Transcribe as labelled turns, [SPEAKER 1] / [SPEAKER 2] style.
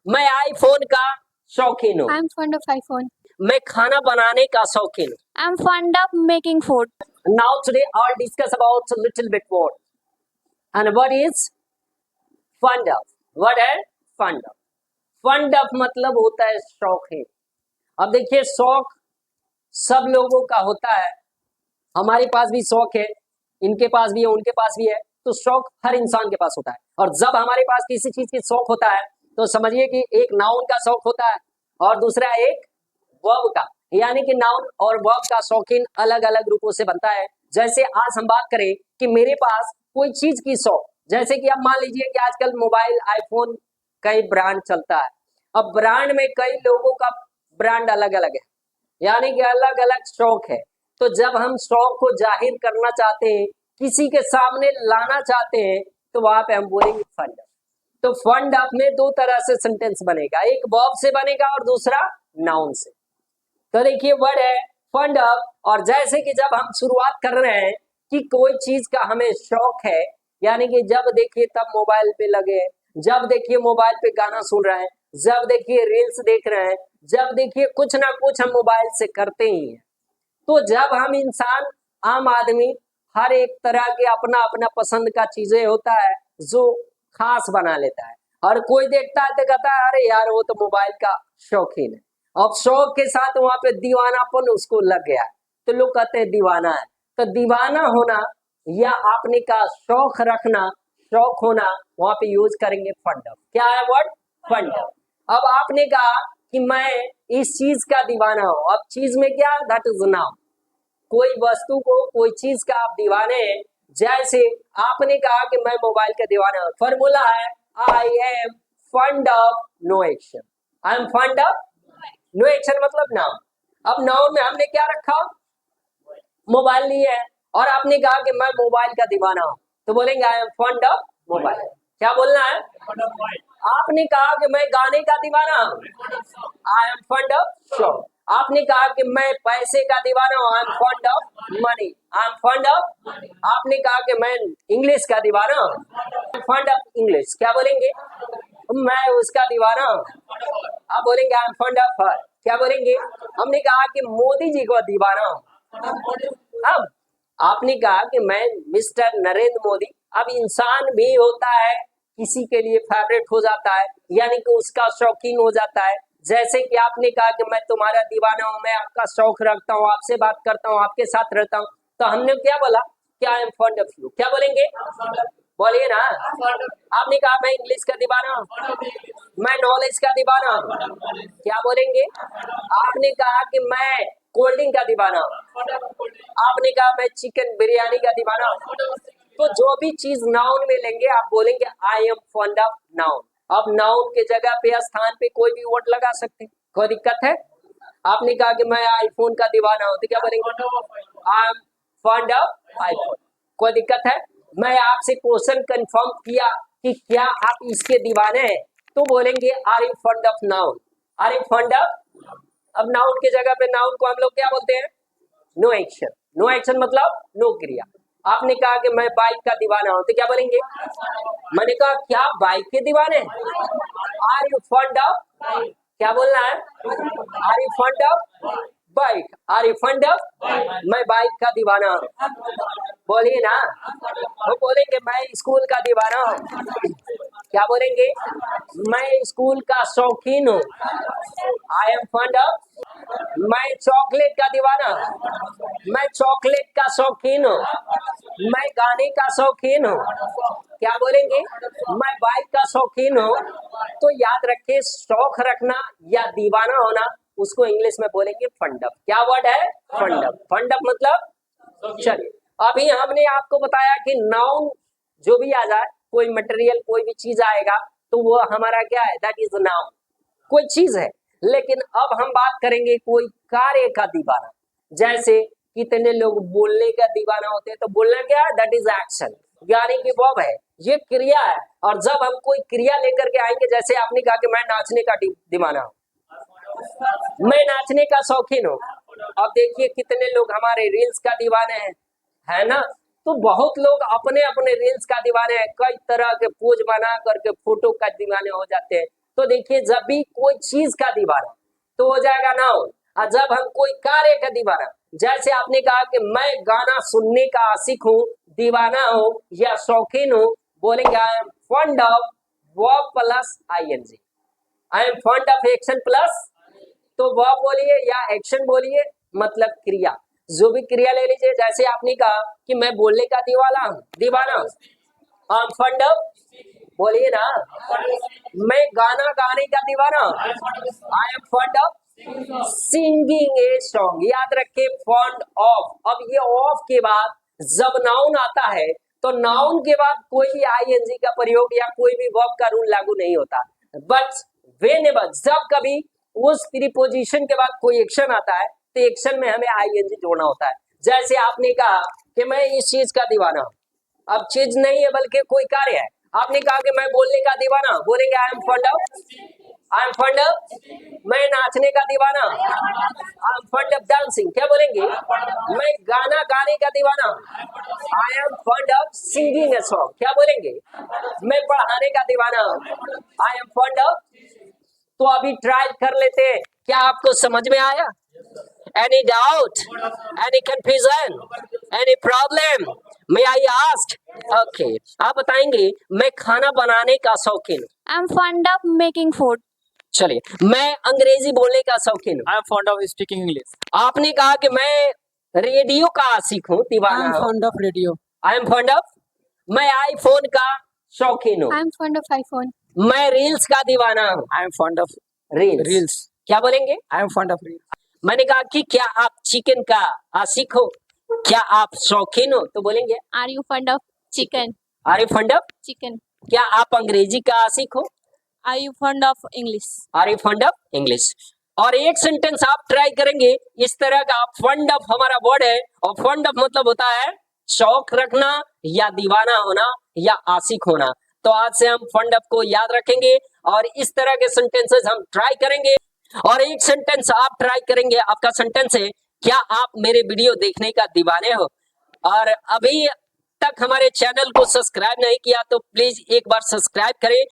[SPEAKER 1] मैं आईफोन का शौकीन हूँ।
[SPEAKER 2] I'm fond of iPhone.
[SPEAKER 1] मैं खाना बनाने का शौकीन हूँ।
[SPEAKER 2] I'm fond of making food.
[SPEAKER 1] Now today I'll discuss about a little bit more. And what is fond of? What है fond of? Fond of मतलब होता है शौक है। अब देखिए शौक सब लोगों का होता है। हमारे पास भी शौक है, इनके पास भी है, उनके पास भी है। तो शौक हर इंसान के पास होता है। और जब हमारे पास किसी चीज की शौक होता है तो समझिए कि एक नाउन का शौक होता है और दूसरा एक वर्ब का, यानी कि नाउन और वर्ब का शौकीन अलग अलग रूपों से बनता है। जैसे आज हम बात करें कि मेरे पास कोई चीज की शौक, जैसे कि अब मान लीजिए कि आजकल मोबाइल आईफोन कई ब्रांड चलता है। अब ब्रांड में कई लोगों का ब्रांड अलग अलग है, यानी कि अलग अलग शौक है। तो जब हम शौक को जाहिर करना चाहते हैं, किसी के सामने लाना चाहते हैं, तो वहां पे हम बोलेंगे फंड। तो फंड अप में दो तरह से सेंटेंस बनेगा, एक वर्ब से बनेगा और दूसरा नाउन से। तो देखिए वर्ड है फंड अप, और जैसे कि जब हम शुरुआत कर रहे हैं कि कोई चीज का हमें शौक है, यानी कि जब देखिए तब मोबाइल पे लगे, जब देखिए मोबाइल पे गाना सुन रहे हैं, जब देखिए रील्स देख रहे हैं, जब देखिए कुछ ना कुछ हम मोबाइल से करते ही हैं। तो जब हम इंसान आम आदमी हर एक तरह के अपना अपना पसंद का चीजें होता है जो खास बना लेता है। और कोई देखता है तो कहता है अरे यार वो तो मोबाइल का शौकीन है। अब शौक के साथ वहां पे दीवानापन उसको लग गया है, तो लोग कहते हैं दीवाना है। तो दीवाना होना या आपने का शौक रखना, शौक होना, वहां पे यूज करेंगे फंड। क्या है वर्ड फंड। अब आपने कहा कि मैं इस चीज का दीवाना हूं। अब चीज में क्या, दैट इज नाउन। कोई वस्तु को, कोई चीज का आप दीवाने हैं। जैसे आपने कहा कि मैं मोबाइल का दीवाना हूं। फॉर्मूला है I am fond of no action. I am fond of no action मतलब नाउन। अब नाउन में हमने क्या रखा, मोबाइल नहीं है, और आपने कहा कि मैं मोबाइल का दीवाना हूं, तो बोलेंगे I am fond of mobile. क्या बोलना है, आपने कहा कि मैं गाने का दीवाना हूं, आई एम फंड ऑफ शो। आपने कहा कि मैं पैसे का दीवाना हूं, आई am fond of money, I am fond of. आपने कहा कि मैं इंग्लिश का दीवाना हूं, फंड ऑफ इंग्लिश। क्या बोलेंगे, मैं उसका दीवाना हूं। आप बोलेंगे I am fond of her. क्या बोलेंगे, हमने कहा कि मोदी जी को दीवाना हूं। अब आपने कहा कि मैं मिस्टर नरेंद्र मोदी। अब इंसान भी होता है, किसी के लिए फेवरेट हो जाता है, यानी कि उसका शौकीन हो जाता है। जैसे कि आपने कहा कि मैं तुम्हारा दीवाना हूं, मैं आपका शौक रखता हूं, आपसे बात करता हूं, आपके साथ रहता हूं। तो हमने क्या बोला, क्या आई एम फॉन्ड ऑफ यू। क्या बोलेंगे, बोलिए ना। आपने कहा मैं इंग्लिश का दीवाना हूं, मैं नॉलेज का दीवाना हूं। क्या बोलेंगे, आपने कहा कि मैं कोल्ड ड्रिंक का दीवाना हूं, आपने कहा मैं चिकन बिरयानी का दीवाना हूं। तो जो भी चीज नाउन में लेंगे आप बोलेंगे I am fond of noun. अब नाउन के जगह पे स्थान पे कोई भी वर्ड लगा सकते हैं, कोई दिक्कत है। आपने कहा कि मैं आईफोन का दीवाना हूं, तो क्या बोलेंगे, I am fond of iPhone. कोई दिक्कत है। मैं आपसे क्वेश्चन कंफर्म किया कि क्या आप इसके दीवाने हैं, तो बोलेंगे are you fond of noun, are you fond of. अब नाउन के जगह पे नाउन को हम लोग क्या बोलते हैं, नो एक्शन। नो एक्शन मतलब नो क्रिया। आपने कहा कि मैं बाइक का दीवाना हूं, तो क्या बोलेंगे, मैंने कहा क्या बाइक के दीवाने, आर यू फंड ऑफ। क्या बोलना है, are you fond of bike, are you fond of. मैं बाइक का दीवाना हूं, बोलिए ना। वो बोलेंगे मैं स्कूल का दीवाना हूं। क्या बोलेंगे, मैं स्कूल का शौकीन हूं, आई एम फंड ऑफ। मैं चॉकलेट का दीवाना हूं, मैं चॉकलेट का शौकीन हूँ। मैं गाने का शौकीन हूँ। क्या बोलेंगे, मैं बाइक का शौकीन हूँ। तो याद रखिए शौक रखना या दीवाना होना, उसको इंग्लिश में बोलेंगे फंडअप। क्या वर्ड है, फंडअप। फंडअप मतलब, चलिए अभी हमने आपको बताया कि नाउन जो भी आ जाए, कोई मटेरियल कोई भी चीज आएगा तो वो हमारा क्या है, दैट इज नाउन, कोई चीज है। लेकिन अब हम बात करेंगे कोई कार्य का दीवाना। जैसे कितने लोग बोलने का दीवाना होते हैं, तो बोलना क्या है, दैट इज एक्शन, यानी कि वर्ब है, ये क्रिया है। और जब हम कोई क्रिया लेकर के आएंगे, जैसे आपने कहा कि मैं नाचने का दीवाना हूं, मैं नाचने का शौकीन हूँ। अब देखिए कितने लोग हमारे रील्स का दीवाने हैं, है ना। तो बहुत लोग अपने अपने रील्स का दीवाने हैं, कई तरह के पोज बना करके फोटो का दीवाने हो जाते हैं। तो देखिए जब भी कोई चीज का दीवाना तो हो जाएगा नाउन, और जब हम कोई कार्य का दीवाना, जैसे आपने कहा कि मैं गाना सुनने का आशिक हूँ, दीवाना हूँ या शौकीन हूँ, बोलेंगे I am fond of verb plus ING. I am fond of action plus, तो वर्ब बोलिए या एक्शन बोलिए, मतलब क्रिया, जो भी क्रिया ले लीजिए। जैसे आपने कहा कि मैं बोलने का दीवाना हूँ, दीवाना हूँ, आई एम फॉन्ड ऑफ, बोलिए ना, मैं गाना गाने का दीवाना हूँ, आई am fond of singing a song. याद रखे फॉन्ड ऑफ। अब ये ऑफ के बाद जब नाउन आता है तो नाउन के बाद कोई भी आईएनजी का प्रयोग या कोई भी वर्ब का रूल लागू नहीं होता, बट व्हेनेवर, जब कभी उस प्रीपोजिशन के बाद कोई एक्शन आता है तो एक्शन में हमें आईएनजी जोड़ना होता है। जैसे आपने कहा कि मैं इस चीज का दीवाना हूं, अब चीज नहीं है बल्कि कोई कार्य है। आपने कहा कि मैं बोलने का दीवाना हूं, बोलेंगे I am fond of, I am fond of, मैं नाचने का दीवाना हूं, आई एम फॉन्ड ऑफ डांसिंग। क्या बोलेंगे? मैं गाना गाने का दीवाना हूं, आई am fond of singing a song. क्या बोलेंगे? मैं पढ़ाने का दीवाना हूं, आई एम फॉन्ड ऑफ। तो अभी ट्राई कर लेते हैं, क्या आपको समझ में आया? Any doubt, any confusion, any problem, may I ask? Okay, आप बताएंगे मैं खाना बनाने का शौकीन हूँ।
[SPEAKER 2] I'm fond of making food.
[SPEAKER 1] चलिए, मैं अंग्रेजी बोलने का शौकीन हूँ।
[SPEAKER 3] I am fond of speaking English.
[SPEAKER 1] आपने कहा कि मैं रेडियो का आशिक हूँ,
[SPEAKER 3] I
[SPEAKER 1] दीवाना
[SPEAKER 3] am
[SPEAKER 1] हूँ।
[SPEAKER 3] fond of radio.
[SPEAKER 1] I am fond of, मैं आईफोन का शौकीन हूँ।
[SPEAKER 2] I'm fond of iPhone.
[SPEAKER 1] मैं रील्स का दीवाना हूँ,
[SPEAKER 3] I am fond of
[SPEAKER 1] reels.
[SPEAKER 3] reels.
[SPEAKER 1] क्या बोलेंगे?
[SPEAKER 3] I am fond of reels.
[SPEAKER 1] मैंने कहा कि क्या आप चिकन का आशिक हो, क्या आप शौकीन हो, तो बोलेंगे
[SPEAKER 2] Are you fond of chicken?
[SPEAKER 1] Are you fond of.
[SPEAKER 2] Chicken.
[SPEAKER 1] क्या आप अंग्रेजी का आशिक हो,
[SPEAKER 2] Are you fond of English?
[SPEAKER 1] Are you fond of English. और एक सेंटेंस आप ट्राई करेंगे इस तरह का, फंड ऑफ हमारा वर्ड है, और फंड ऑफ मतलब होता है शौक रखना या दीवाना होना या आशिक होना। तो आज से हम फंड ऑफ को याद रखेंगे और इस तरह के सेंटेंसेस हम ट्राई करेंगे। और एक सेंटेंस आप ट्राई करेंगे, आपका सेंटेंस है क्या आप मेरे वीडियो देखने का दीवाने हो। और अभी तक हमारे चैनल को सब्सक्राइब नहीं किया तो प्लीज एक बार सब्सक्राइब करें